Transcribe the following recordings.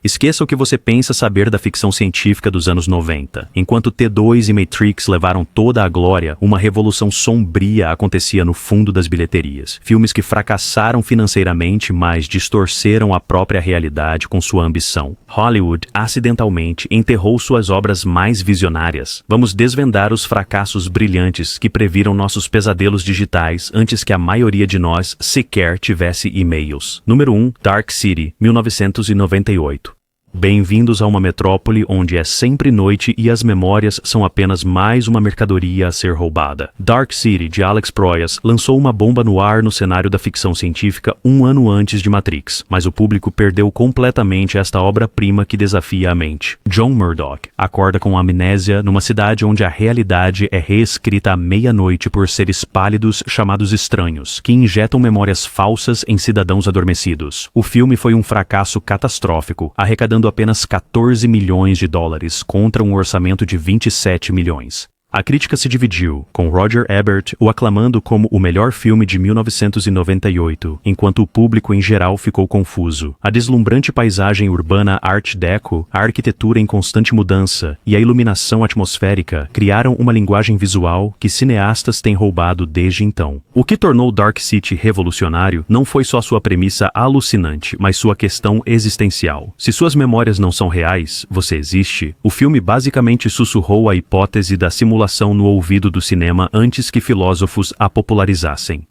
Esqueça o que você pensa saber da ficção científica dos anos 90. Enquanto T2 e Matrix levaram toda a glória, uma revolução sombria acontecia no fundo das bilheterias. Filmes que fracassaram financeiramente, mas distorceram a própria realidade com sua ambição. Hollywood, acidentalmente, enterrou suas obras mais visionárias. Vamos desvendar os fracassos brilhantes que previram nossos pesadelos digitais antes que a maioria de nós sequer tivesse e-mails. Número 1. Dark City, 1998. Bem-vindos a uma metrópole onde é sempre noite e as memórias são apenas mais uma mercadoria a ser roubada. Dark City, de Alex Proyas, lançou uma bomba no ar no cenário da ficção científica um ano antes de Matrix, mas o público perdeu completamente esta obra-prima que desafia a mente. John Murdoch acorda com amnésia numa cidade onde a realidade é reescrita à meia-noite por seres pálidos chamados estranhos, que injetam memórias falsas em cidadãos adormecidos. O filme foi um fracasso catastrófico, arrecadando apenas 14 milhões de dólares contra um orçamento de 27 milhões. A crítica se dividiu, com Roger Ebert o aclamando como o melhor filme de 1998, enquanto o público em geral ficou confuso. A deslumbrante paisagem urbana Art Deco, a arquitetura em constante mudança e a iluminação atmosférica criaram uma linguagem visual que cineastas têm roubado desde então. O que tornou Dark City revolucionário não foi só sua premissa alucinante, mas sua questão existencial. Se suas memórias não são reais, você existe? O filme basicamente sussurrou a hipótese da simulação no ouvido do cinema antes que filósofos a popularizassem.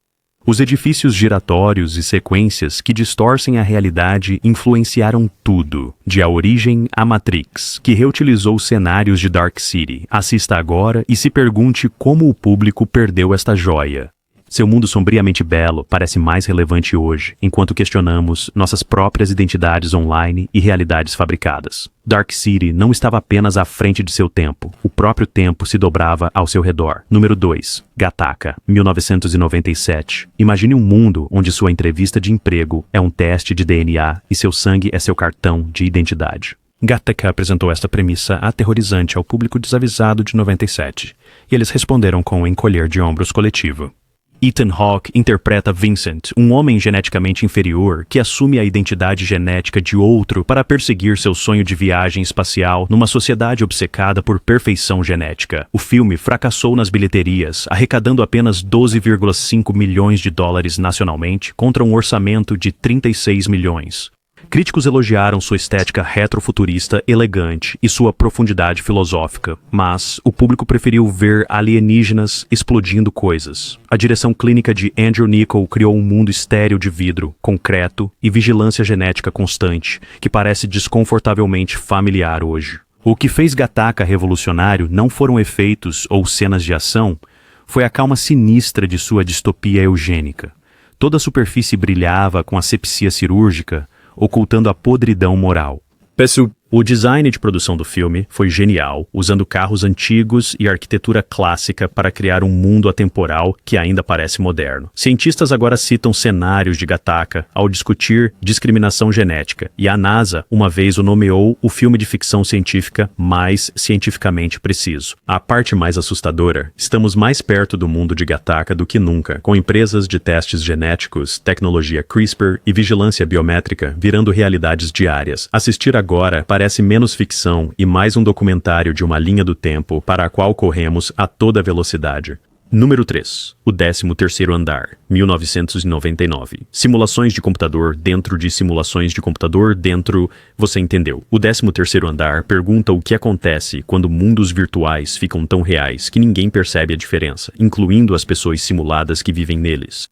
Os edifícios giratórios e sequências que distorcem a realidade influenciaram tudo, de A Origem a Matrix, que reutilizou cenários de Dark City. Assista agora e se pergunte como o público perdeu esta joia. Seu mundo sombriamente belo parece mais relevante hoje, enquanto questionamos nossas próprias identidades online e realidades fabricadas. Dark City não estava apenas à frente de seu tempo, o próprio tempo se dobrava ao seu redor. Número 2. Gattaca, 1997. Imagine um mundo onde sua entrevista de emprego é um teste de DNA e seu sangue é seu cartão de identidade. Gattaca apresentou esta premissa aterrorizante ao público desavisado de 97, e eles responderam com um encolher de ombros coletivo. Ethan Hawke interpreta Vincent, um homem geneticamente inferior que assume a identidade genética de outro para perseguir seu sonho de viagem espacial numa sociedade obcecada por perfeição genética. O filme fracassou nas bilheterias, arrecadando apenas 12,5 milhões de dólares nacionalmente contra um orçamento de 36 milhões. Críticos elogiaram sua estética retrofuturista elegante e sua profundidade filosófica, mas o público preferiu ver alienígenas explodindo coisas. A direção clínica de Andrew Niccol criou um mundo estéril de vidro, concreto e vigilância genética constante, que parece desconfortavelmente familiar hoje. O que fez Gattaca revolucionário não foram efeitos ou cenas de ação, foi a calma sinistra de sua distopia eugênica. Toda a superfície brilhava com asepsia cirúrgica, ocultando a podridão moral. O design de produção do filme foi genial, usando carros antigos e arquitetura clássica para criar um mundo atemporal que ainda parece moderno. Cientistas agora citam cenários de Gattaca ao discutir discriminação genética, e a NASA uma vez o nomeou o filme de ficção científica mais cientificamente preciso. A parte mais assustadora, estamos mais perto do mundo de Gattaca do que nunca, com empresas de testes genéticos, tecnologia CRISPR e vigilância biométrica virando realidades diárias. Assistir agora parece menos ficção e mais um documentário de uma linha do tempo para a qual corremos a toda velocidade. Número 3. O 13º Andar, 1999. Simulações de computador dentro de simulações de computador dentro... Você entendeu. O 13º Andar pergunta o que acontece quando mundos virtuais ficam tão reais que ninguém percebe a diferença, incluindo as pessoas simuladas que vivem neles.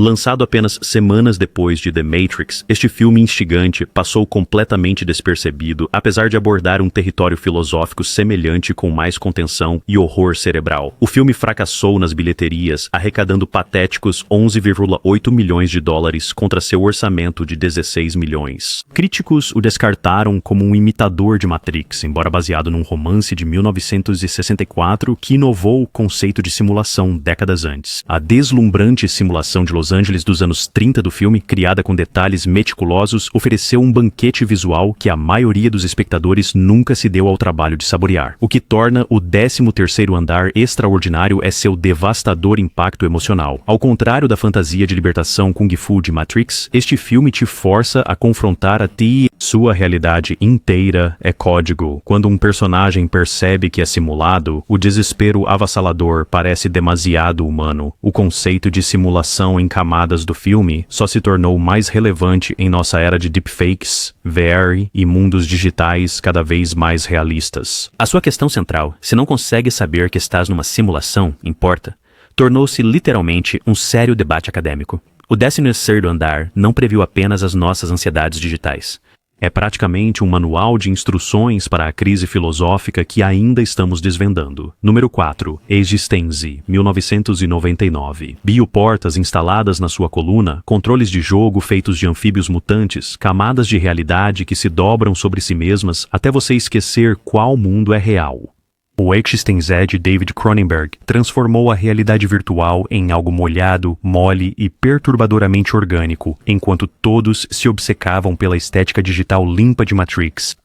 Lançado apenas semanas depois de The Matrix, este filme instigante passou completamente despercebido, apesar de abordar um território filosófico semelhante com mais contenção e horror cerebral. O filme fracassou nas bilheterias, arrecadando patéticos 11,8 milhões de dólares contra seu orçamento de 16 milhões. Críticos o descartaram como um imitador de Matrix, embora baseado num romance de 1964 que inovou o conceito de simulação décadas antes. A deslumbrante simulação de Los Los Angeles dos anos 30 do filme, criada com detalhes meticulosos, ofereceu um banquete visual que a maioria dos espectadores nunca se deu ao trabalho de saborear. O que torna o 13º andar extraordinário é seu devastador impacto emocional. Ao contrário da fantasia de libertação Kung Fu de Matrix, este filme te força a confrontar a ti. Sua realidade inteira é código. Quando um personagem percebe que é simulado, o desespero avassalador parece demasiado humano. O conceito de simulação em camadas do filme só se tornou mais relevante em nossa era de deepfakes, VR e mundos digitais cada vez mais realistas. A sua questão central, se não consegue saber que estás numa simulação, importa, tornou-se literalmente um sério debate acadêmico. O 13º andar não previu apenas as nossas ansiedades digitais. É praticamente um manual de instruções para a crise filosófica que ainda estamos desvendando. Número 4. Existenze, 1999. Bioportas instaladas na sua coluna, controles de jogo feitos de anfíbios mutantes, camadas de realidade que se dobram sobre si mesmas até você esquecer qual mundo é real. O Existenze de David Cronenberg transformou a realidade virtual em algo molhado, mole e perturbadoramente orgânico, enquanto todos se obcecavam pela estética digital limpa de Matrix.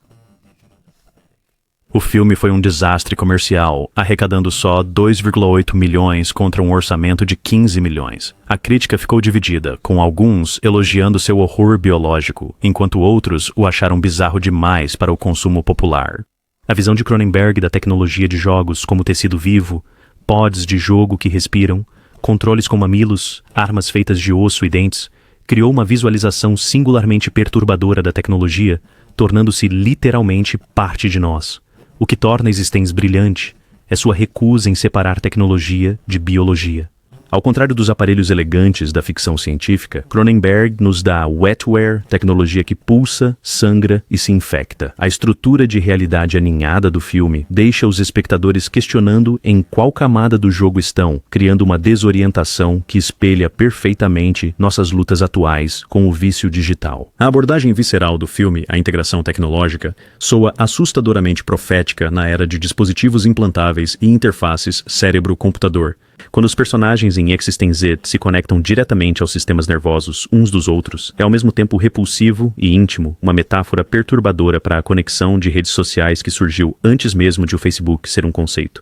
O filme foi um desastre comercial, arrecadando só 2,8 milhões contra um orçamento de 15 milhões. A crítica ficou dividida, com alguns elogiando seu horror biológico, enquanto outros o acharam bizarro demais para o consumo popular. A visão de Cronenberg da tecnologia de jogos como tecido vivo, pods de jogo que respiram, controles com mamilos, armas feitas de osso e dentes, criou uma visualização singularmente perturbadora da tecnologia, tornando-se literalmente parte de nós. O que torna a Existenz brilhante é sua recusa em separar tecnologia de biologia. Ao contrário dos aparelhos elegantes da ficção científica, Cronenberg nos dá wetware, tecnologia que pulsa, sangra e se infecta. A estrutura de realidade aninhada do filme deixa os espectadores questionando em qual camada do jogo estão, criando uma desorientação que espelha perfeitamente nossas lutas atuais com o vício digital. A abordagem visceral do filme, a integração tecnológica, soa assustadoramente profética na era de dispositivos implantáveis e interfaces cérebro-computador. Quando os personagens em Existenze se conectam diretamente aos sistemas nervosos uns dos outros, é ao mesmo tempo repulsivo e íntimo, uma metáfora perturbadora para a conexão de redes sociais que surgiu antes mesmo de o Facebook ser um conceito.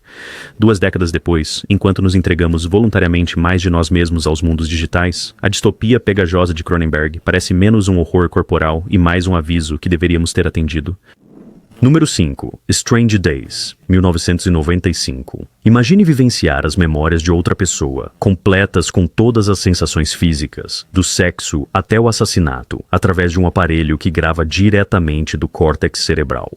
2 décadas depois, enquanto nos entregamos voluntariamente mais de nós mesmos aos mundos digitais, a distopia pegajosa de Cronenberg parece menos um horror corporal e mais um aviso que deveríamos ter atendido. Número 5. Strange Days, 1995. Imagine vivenciar as memórias de outra pessoa, completas com todas as sensações físicas, do sexo até o assassinato, através de um aparelho que grava diretamente do córtex cerebral.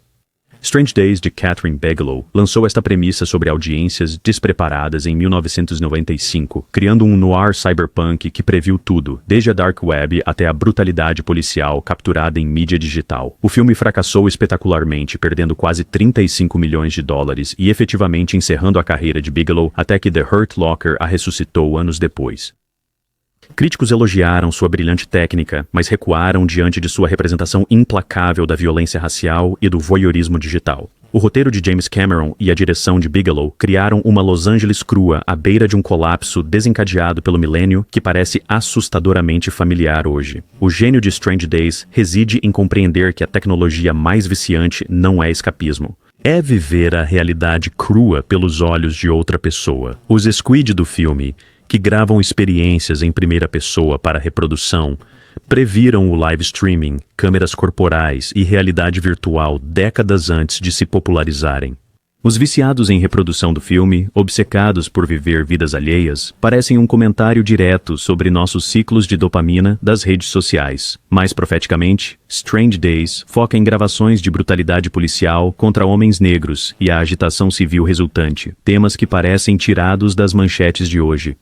Strange Days, de Kathryn Bigelow, lançou esta premissa sobre audiências despreparadas em 1995, criando um noir cyberpunk que previu tudo, desde a dark web até a brutalidade policial capturada em mídia digital. O filme fracassou espetacularmente, perdendo quase 35 milhões de dólares e efetivamente encerrando a carreira de Bigelow até que The Hurt Locker a ressuscitou anos depois. Críticos elogiaram sua brilhante técnica, mas recuaram diante de sua representação implacável da violência racial e do voyeurismo digital. O roteiro de James Cameron e a direção de Bigelow criaram uma Los Angeles crua à beira de um colapso desencadeado pelo milênio que parece assustadoramente familiar hoje. O gênio de Strange Days reside em compreender que a tecnologia mais viciante não é escapismo. É viver a realidade crua pelos olhos de outra pessoa. Os squid do filme, que gravam experiências em primeira pessoa para reprodução, previram o live streaming, câmeras corporais e realidade virtual décadas antes de se popularizarem. Os viciados em reprodução do filme, obcecados por viver vidas alheias, parecem um comentário direto sobre nossos ciclos de dopamina das redes sociais. Mais profeticamente, Strange Days foca em gravações de brutalidade policial contra homens negros e a agitação civil resultante, temas que parecem tirados das manchetes de hoje.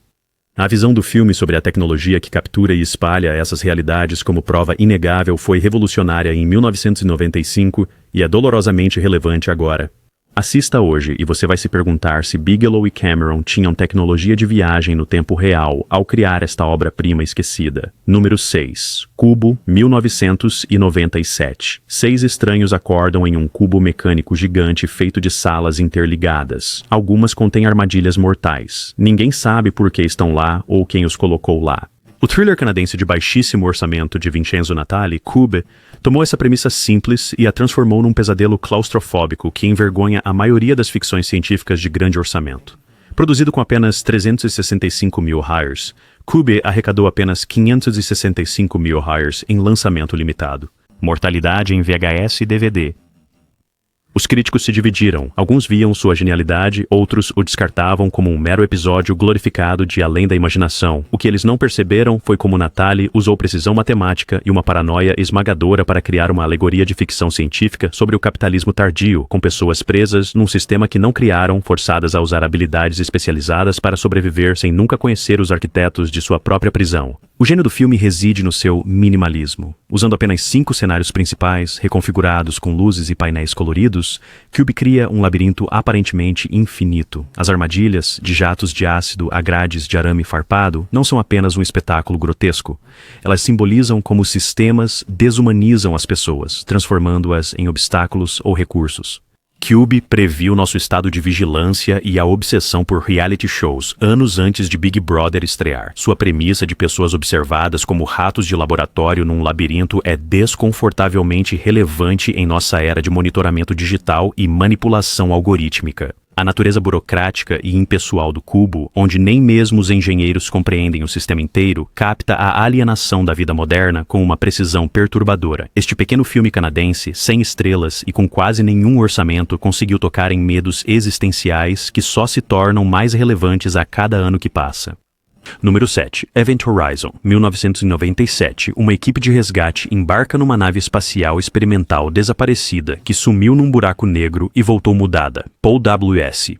A visão do filme sobre a tecnologia que captura e espalha essas realidades como prova inegável foi revolucionária em 1995 e é dolorosamente relevante agora. Assista hoje e você vai se perguntar se Bigelow e Cameron tinham tecnologia de viagem no tempo real ao criar esta obra-prima esquecida. Número 6. Cubo, 1997. 6 estranhos acordam em um cubo mecânico gigante feito de salas interligadas. Algumas contêm armadilhas mortais. Ninguém sabe por que estão lá ou quem os colocou lá. O thriller canadense de baixíssimo orçamento de Vincenzo Natali, Cube, tomou essa premissa simples e a transformou num pesadelo claustrofóbico que envergonha a maioria das ficções científicas de grande orçamento. Produzido com apenas 365 mil hires, Cube arrecadou apenas 565 mil hires em lançamento limitado. Mortalidade em VHS e DVD. Os críticos se dividiram. Alguns viam sua genialidade, outros o descartavam como um mero episódio glorificado de Além da Imaginação. O que eles não perceberam foi como Natali usou precisão matemática e uma paranoia esmagadora para criar uma alegoria de ficção científica sobre o capitalismo tardio, com pessoas presas num sistema que não criaram, forçadas a usar habilidades especializadas para sobreviver sem nunca conhecer os arquitetos de sua própria prisão. O gênio do filme reside no seu minimalismo. Usando apenas 5 cenários principais, reconfigurados com luzes e painéis coloridos, Cube cria um labirinto aparentemente infinito. As armadilhas, de jatos de ácido a grades de arame farpado, não são apenas um espetáculo grotesco. Elas simbolizam como sistemas desumanizam as pessoas, transformando-as em obstáculos ou recursos. Cube previu nosso estado de vigilância e a obsessão por reality shows anos antes de Big Brother estrear. Sua premissa de pessoas observadas como ratos de laboratório num labirinto é desconfortavelmente relevante em nossa era de monitoramento digital e manipulação algorítmica. A natureza burocrática e impessoal do cubo, onde nem mesmo os engenheiros compreendem o sistema inteiro, capta a alienação da vida moderna com uma precisão perturbadora. Este pequeno filme canadense, sem estrelas e com quase nenhum orçamento, conseguiu tocar em medos existenciais que só se tornam mais relevantes a cada ano que passa. Número 7. Event Horizon, 1997. Uma equipe de resgate embarca numa nave espacial experimental desaparecida que sumiu num buraco negro e voltou mudada. Paul W.S.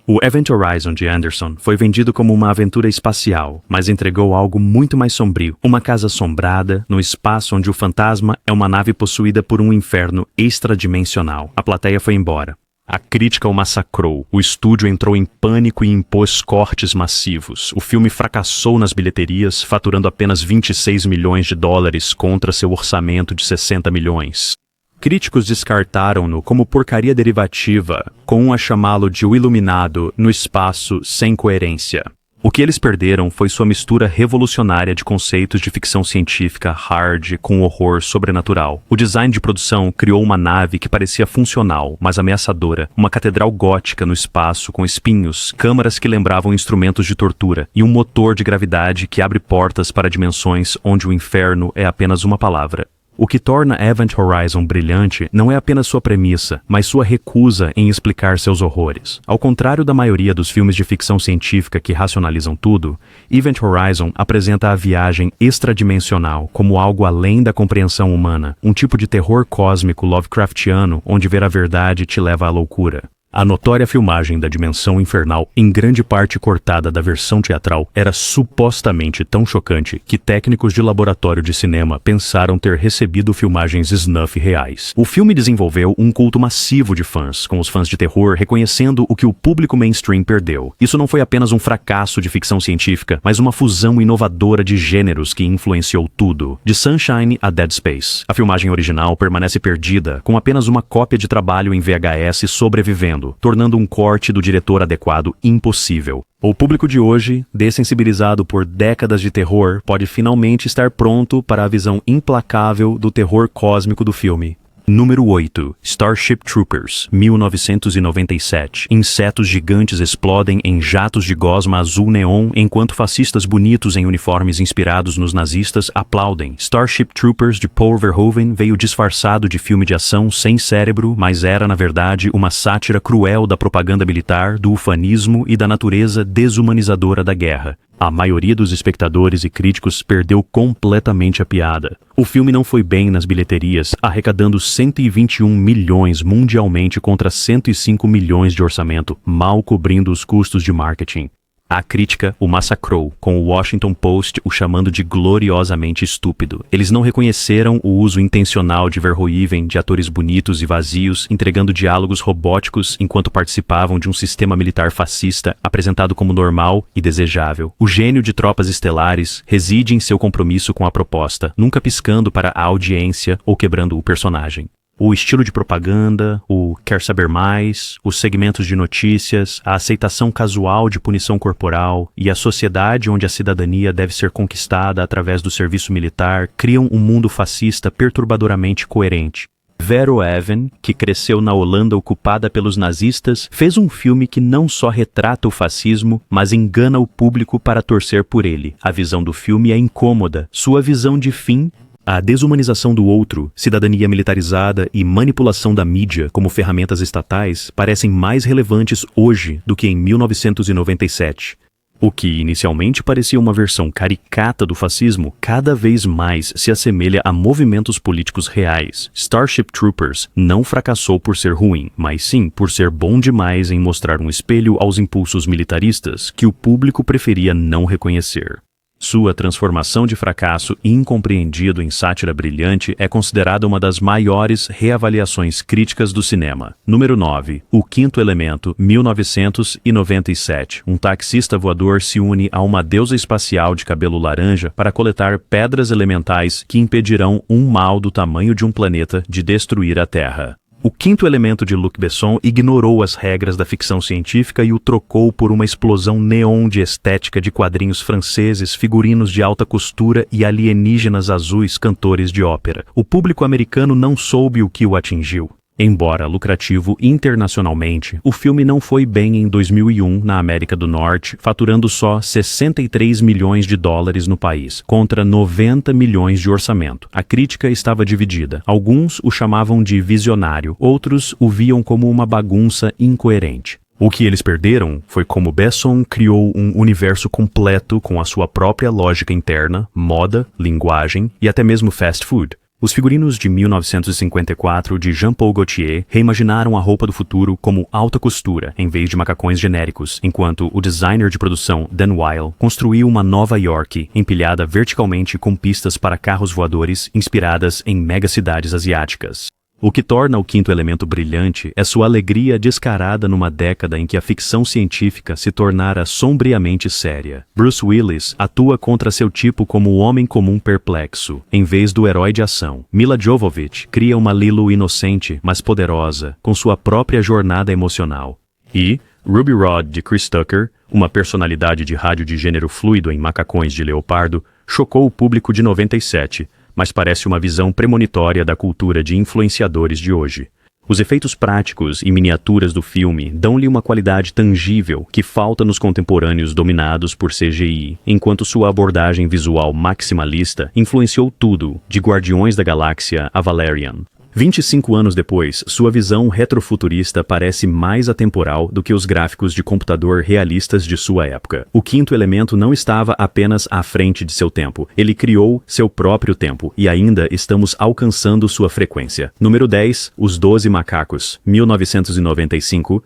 O Event Horizon de Anderson foi vendido como uma aventura espacial, mas entregou algo muito mais sombrio. Uma casa assombrada, no espaço onde o fantasma é uma nave possuída por um inferno extradimensional. A plateia foi embora. A crítica o massacrou, o estúdio entrou em pânico e impôs cortes massivos. O filme fracassou nas bilheterias, faturando apenas 26 milhões de dólares contra seu orçamento de 60 milhões. Críticos descartaram-no como porcaria derivativa, com um a chamá-lo de o iluminado no espaço sem coerência. O que eles perderam foi sua mistura revolucionária de conceitos de ficção científica hard com horror sobrenatural. O design de produção criou uma nave que parecia funcional, mas ameaçadora, uma catedral gótica no espaço com espinhos, câmaras que lembravam instrumentos de tortura e um motor de gravidade que abre portas para dimensões onde o inferno é apenas uma palavra. O que torna Event Horizon brilhante não é apenas sua premissa, mas sua recusa em explicar seus horrores. Ao contrário da maioria dos filmes de ficção científica que racionalizam tudo, Event Horizon apresenta a viagem extradimensional como algo além da compreensão humana, um tipo de terror cósmico Lovecraftiano onde ver a verdade te leva à loucura. A notória filmagem da Dimensão Infernal, em grande parte cortada da versão teatral, era supostamente tão chocante que técnicos de laboratório de cinema pensaram ter recebido filmagens snuff reais. O filme desenvolveu um culto massivo de fãs, com os fãs de terror reconhecendo o que o público mainstream perdeu. Isso não foi apenas um fracasso de ficção científica, mas uma fusão inovadora de gêneros que influenciou tudo. De Sunshine a Dead Space, a filmagem original permanece perdida, com apenas uma cópia de trabalho em VHS sobrevivendo, tornando um corte do diretor adequado impossível. O público de hoje, dessensibilizado por décadas de terror, pode finalmente estar pronto para a visão implacável do terror cósmico do filme. Número 8. Starship Troopers, 1997. Insetos gigantes explodem em jatos de gosma azul neon enquanto fascistas bonitos em uniformes inspirados nos nazistas aplaudem. Starship Troopers de Paul Verhoeven veio disfarçado de filme de ação sem cérebro, mas era, na verdade, uma sátira cruel da propaganda militar, do ufanismo e da natureza desumanizadora da guerra. A maioria dos espectadores e críticos perdeu completamente a piada. O filme não foi bem nas bilheterias, arrecadando 121 milhões mundialmente contra 105 milhões de orçamento, mal cobrindo os custos de marketing. A crítica o massacrou, com o Washington Post o chamando de gloriosamente estúpido. Eles não reconheceram o uso intencional de Verhoeven de atores bonitos e vazios, entregando diálogos robóticos enquanto participavam de um sistema militar fascista apresentado como normal e desejável. O gênio de Tropas Estelares reside em seu compromisso com a proposta, nunca piscando para a audiência ou quebrando o personagem. O estilo de propaganda, o quer saber mais, os segmentos de notícias, a aceitação casual de punição corporal e a sociedade onde a cidadania deve ser conquistada através do serviço militar criam um mundo fascista perturbadoramente coerente. Verhoeven, que cresceu na Holanda ocupada pelos nazistas, fez um filme que não só retrata o fascismo, mas engana o público para torcer por ele. A visão do filme é incômoda, sua visão de fim, a desumanização do outro, cidadania militarizada e manipulação da mídia como ferramentas estatais parecem mais relevantes hoje do que em 1997. O que inicialmente parecia uma versão caricata do fascismo, cada vez mais se assemelha a movimentos políticos reais. Starship Troopers não fracassou por ser ruim, mas sim por ser bom demais em mostrar um espelho aos impulsos militaristas que o público preferia não reconhecer. Sua transformação de fracasso incompreendido em sátira brilhante é considerada uma das maiores reavaliações críticas do cinema. Número 9. O Quinto Elemento, 1997. Um taxista voador se une a uma deusa espacial de cabelo laranja para coletar pedras elementais que impedirão um mal do tamanho de um planeta de destruir a Terra. O Quinto Elemento de Luc Besson ignorou as regras da ficção científica e o trocou por uma explosão neon de estética de quadrinhos franceses, figurinos de alta costura e alienígenas azuis cantores de ópera. O público americano não soube o que o atingiu. Embora lucrativo internacionalmente, o filme não foi bem em 2001 na América do Norte, faturando só 63 milhões de dólares no país, contra 90 milhões de orçamento. A crítica estava dividida. Alguns o chamavam de visionário, outros o viam como uma bagunça incoerente. O que eles perderam foi como Besson criou um universo completo com a sua própria lógica interna, moda, linguagem e até mesmo fast food. Os figurinos de 1954 de Jean-Paul Gaultier reimaginaram a roupa do futuro como alta costura, em vez de macacões genéricos, enquanto o designer de produção Dan Weil construiu uma Nova York empilhada verticalmente com pistas para carros voadores inspiradas em megacidades asiáticas. O que torna o Quinto Elemento brilhante é sua alegria descarada numa década em que a ficção científica se tornara sombriamente séria. Bruce Willis atua contra seu tipo como o homem comum perplexo, em vez do herói de ação. Mila Jovovich cria uma Lilo inocente, mas poderosa, com sua própria jornada emocional. E Ruby Rhod, de Chris Tucker, uma personalidade de rádio de gênero fluido em macacões de leopardo, chocou o público de 97, mas parece uma visão premonitória da cultura de influenciadores de hoje. Os efeitos práticos e miniaturas do filme dão-lhe uma qualidade tangível que falta nos contemporâneos dominados por CGI, enquanto sua abordagem visual maximalista influenciou tudo, de Guardiões da Galáxia a Valerian. 25 anos depois, sua visão retrofuturista parece mais atemporal do que os gráficos de computador realistas de sua época. O Quinto Elemento não estava apenas à frente de seu tempo, ele criou seu próprio tempo e ainda estamos alcançando sua frequência. Número 10, Os 12 Macacos, 1995.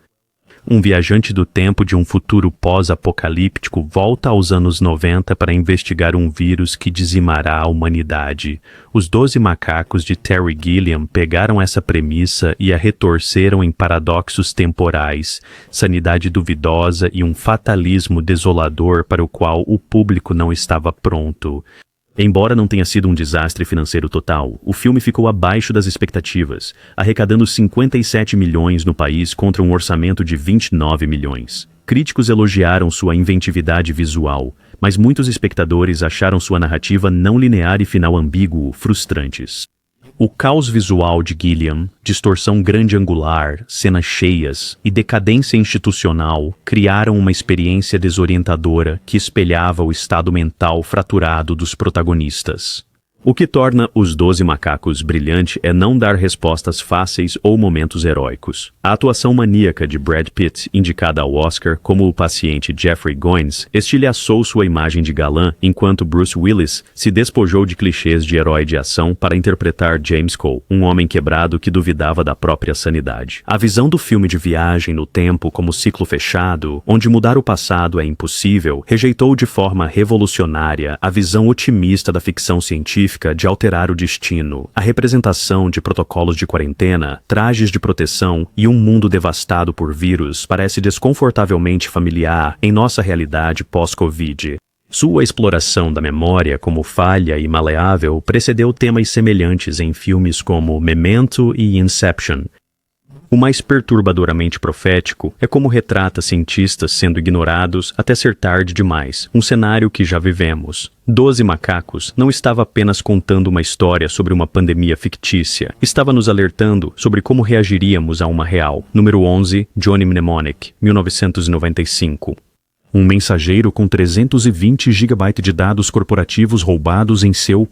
Um viajante do tempo de um futuro pós-apocalíptico volta aos anos 90 para investigar um vírus que dizimará a humanidade. Os 12 Macacos de Terry Gilliam pegaram essa premissa e a retorceram em paradoxos temporais, sanidade duvidosa e um fatalismo desolador para o qual o público não estava pronto. Embora não tenha sido um desastre financeiro total, o filme ficou abaixo das expectativas, arrecadando 57 milhões no país contra um orçamento de 29 milhões. Críticos elogiaram sua inventividade visual, mas muitos espectadores acharam sua narrativa não linear e final ambíguo frustrantes. O caos visual de Gilliam, distorção grande angular, cenas cheias e decadência institucional criaram uma experiência desorientadora que espelhava o estado mental fraturado dos protagonistas. O que torna Os 12 Macacos brilhante é não dar respostas fáceis ou momentos heróicos. A atuação maníaca de Brad Pitt, indicada ao Oscar como o paciente Jeffrey Goins, estilhaçou sua imagem de galã, enquanto Bruce Willis se despojou de clichês de herói de ação para interpretar James Cole, um homem quebrado que duvidava da própria sanidade. A visão do filme de viagem no tempo como ciclo fechado, onde mudar o passado é impossível, rejeitou de forma revolucionária a visão otimista da ficção científica de alterar o destino, a representação de protocolos de quarentena, trajes de proteção e um mundo devastado por vírus parece desconfortavelmente familiar em nossa realidade pós-Covid. Sua exploração da memória como falha e maleável precedeu temas semelhantes em filmes como Memento e Inception. O mais perturbadoramente profético é como retrata cientistas sendo ignorados até ser tarde demais, um cenário que já vivemos. 12 Macacos não estava apenas contando uma história sobre uma pandemia fictícia, estava nos alertando sobre como reagiríamos a uma real. Número 11, Johnny Mnemonic, 1995. Um mensageiro com 320 GB de dados corporativos roubados em seu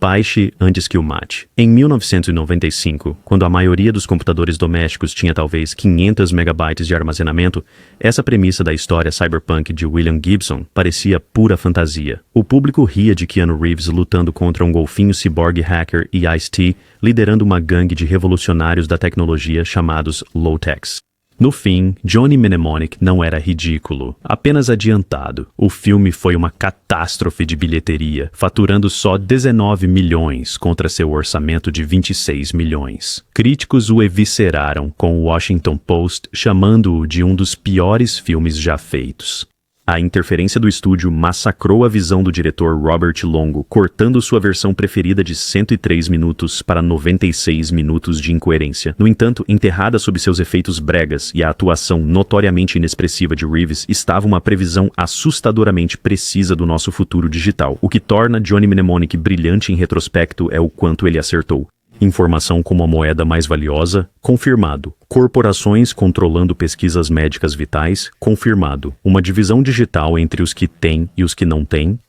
baixe antes que o mate. Em 1995, quando a maioria dos computadores domésticos tinha talvez 500 megabytes de armazenamento, essa premissa da história cyberpunk de William Gibson parecia pura fantasia. O público ria de Keanu Reeves lutando contra um golfinho ciborgue hacker e Ice-T liderando uma gangue de revolucionários da tecnologia chamados Low-Techs. No fim, Johnny Mnemonic não era ridículo, apenas adiantado. O filme foi uma catástrofe de bilheteria, faturando só 19 milhões contra seu orçamento de 26 milhões. Críticos o evisceraram, com o Washington Post chamando-o de um dos piores filmes já feitos. A interferência do estúdio massacrou a visão do diretor Robert Longo, cortando sua versão preferida de 103 minutos para 96 minutos de incoerência. No entanto, enterrada sob seus efeitos bregas e a atuação notoriamente inexpressiva de Reeves, estava uma previsão assustadoramente precisa do nosso futuro digital. O que torna Johnny Mnemonic brilhante em retrospecto é o quanto ele acertou. Informação como a moeda mais valiosa? Confirmado. Corporações controlando pesquisas médicas vitais? Confirmado. Uma divisão digital entre os que têm e os que não têm?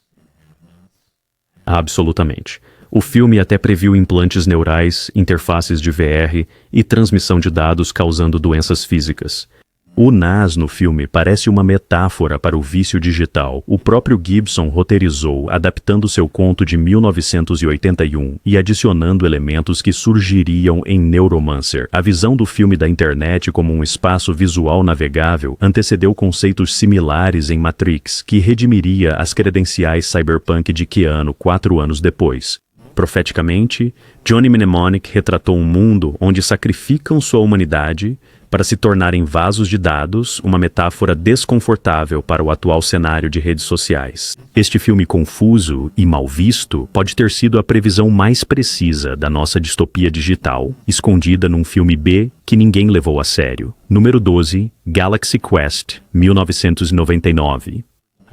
Absolutamente. O filme até previu implantes neurais, interfaces de VR e transmissão de dados causando doenças físicas. O NAS no filme parece uma metáfora para o vício digital. O próprio Gibson roteirizou, adaptando seu conto de 1981 e adicionando elementos que surgiriam em Neuromancer. A visão do filme da internet como um espaço visual navegável antecedeu conceitos similares em Matrix, que redimiria as credenciais cyberpunk de Keanu 4 anos depois. Profeticamente, Johnny Mnemonic retratou um mundo onde sacrificam sua humanidade para se tornarem vasos de dados, uma metáfora desconfortável para o atual cenário de redes sociais. Este filme confuso e mal visto pode ter sido a previsão mais precisa da nossa distopia digital, escondida num filme B que ninguém levou a sério. Número 12, Galaxy Quest, 1999.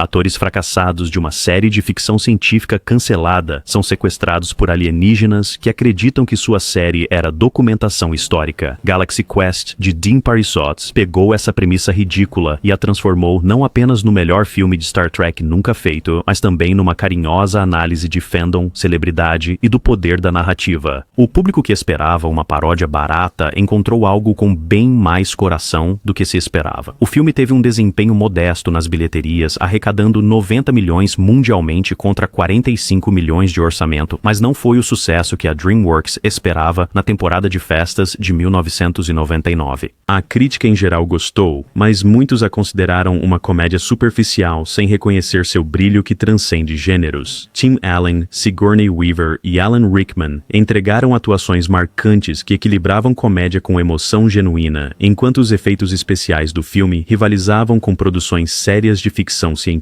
Atores fracassados de uma série de ficção científica cancelada são sequestrados por alienígenas que acreditam que sua série era documentação histórica. Galaxy Quest, de Dean Parisotto, pegou essa premissa ridícula e a transformou não apenas no melhor filme de Star Trek nunca feito, mas também numa carinhosa análise de fandom, celebridade e do poder da narrativa. O público que esperava uma paródia barata encontrou algo com bem mais coração do que se esperava. O filme teve um desempenho modesto nas bilheterias, arrecadando 90 milhões mundialmente contra 45 milhões de orçamento, mas não foi o sucesso que a DreamWorks esperava na temporada de festas de 1999. A crítica em geral gostou, mas muitos a consideraram uma comédia superficial sem reconhecer seu brilho que transcende gêneros. Tim Allen, Sigourney Weaver e Alan Rickman entregaram atuações marcantes que equilibravam comédia com emoção genuína, enquanto os efeitos especiais do filme rivalizavam com produções sérias de ficção científica.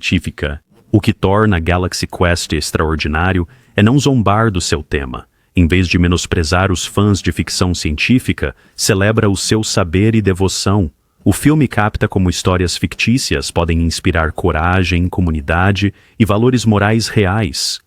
O que torna Galaxy Quest extraordinário é não zombar do seu tema. Em vez de menosprezar os fãs de ficção científica, celebra o seu saber e devoção. O filme capta como histórias fictícias podem inspirar coragem, comunidade e valores morais reais.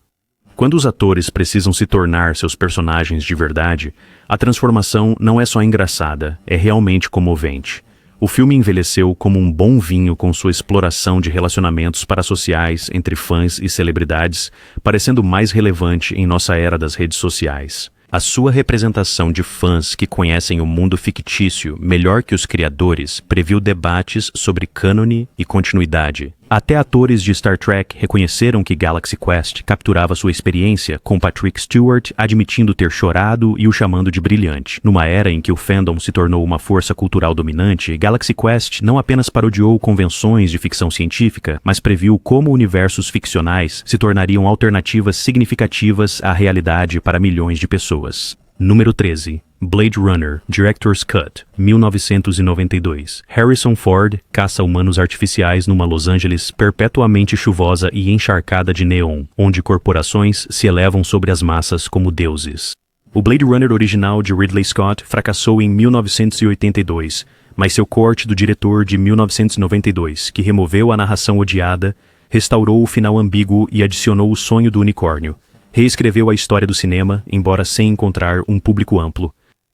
Quando os atores precisam se tornar seus personagens de verdade, a transformação não é só engraçada, é realmente comovente. O filme envelheceu como um bom vinho com sua exploração de relacionamentos parasociais entre fãs e celebridades, parecendo mais relevante em nossa era das redes sociais. A sua representação de fãs que conhecem o mundo fictício melhor que os criadores previu debates sobre cânone e continuidade. Até atores de Star Trek reconheceram que Galaxy Quest capturava sua experiência, com Patrick Stewart admitindo ter chorado e o chamando de brilhante. Numa era em que o fandom se tornou uma força cultural dominante, Galaxy Quest não apenas parodiou convenções de ficção científica, mas previu como universos ficcionais se tornariam alternativas significativas à realidade para milhões de pessoas. Número 13. Blade Runner, Director's Cut, 1992. Harrison Ford caça humanos artificiais numa Los Angeles perpetuamente chuvosa e encharcada de neon, onde corporações se elevam sobre as massas como deuses. O Blade Runner original de Ridley Scott fracassou em 1982, mas seu corte do diretor de 1992, que removeu a narração odiada, restaurou o final ambíguo e adicionou o sonho do unicórnio. Reescreveu a história do cinema, embora sem encontrar um público amplo.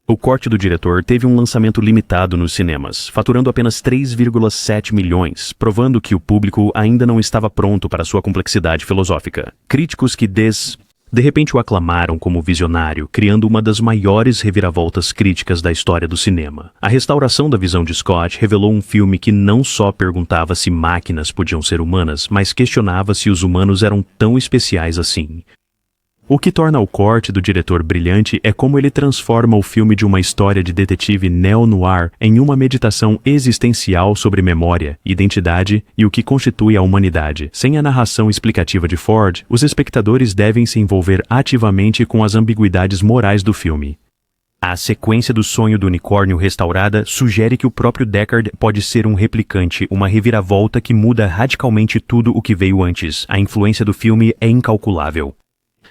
O corte do diretor teve um lançamento limitado nos cinemas, faturando apenas 3,7 milhões, provando que o público ainda não estava pronto para sua complexidade filosófica. Críticos que de repente o aclamaram como visionário, criando uma das maiores reviravoltas críticas da história do cinema. A restauração da visão de Scott revelou um filme que não só perguntava se máquinas podiam ser humanas, mas questionava se os humanos eram tão especiais assim. O que torna o corte do diretor brilhante é como ele transforma o filme de uma história de detetive neo-noir em uma meditação existencial sobre memória, identidade e o que constitui a humanidade. Sem a narração explicativa de Ford, os espectadores devem se envolver ativamente com as ambiguidades morais do filme. A sequência do sonho do unicórnio restaurada sugere que o próprio Deckard pode ser um replicante, uma reviravolta que muda radicalmente tudo o que veio antes. A influência do filme é incalculável.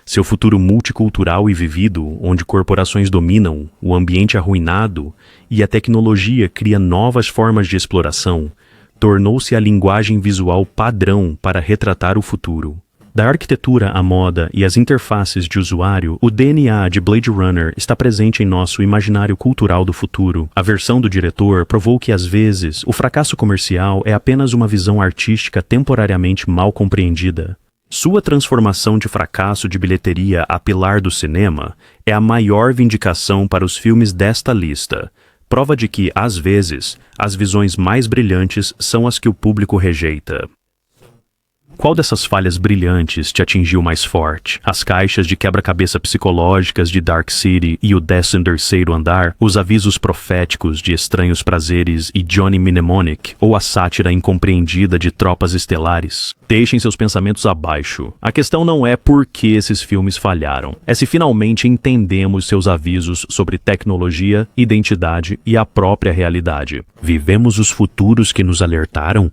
Seu futuro multicultural e vivido, onde corporações dominam, o ambiente arruinado e a tecnologia cria novas formas de exploração, tornou-se a linguagem visual padrão para retratar o futuro. Da arquitetura à moda e às interfaces de usuário, o DNA de Blade Runner está presente em nosso imaginário cultural do futuro. A versão do diretor provou que, às vezes, o fracasso comercial é apenas uma visão artística temporariamente mal compreendida. Sua transformação de fracasso de bilheteria a pilar do cinema é a maior vindicação para os filmes desta lista, prova de que, às vezes, as visões mais brilhantes são as que o público rejeita. Qual dessas falhas brilhantes te atingiu mais forte? As caixas de quebra-cabeça psicológicas de Dark City e o 13º Andar? Os avisos proféticos de Estranhos Prazeres e Johnny Mnemonic? Ou a sátira incompreendida de Tropas Estelares? Deixem seus pensamentos abaixo. A questão não é por que esses filmes falharam. É se finalmente entendemos seus avisos sobre tecnologia, identidade e a própria realidade. Vivemos os futuros que nos alertaram?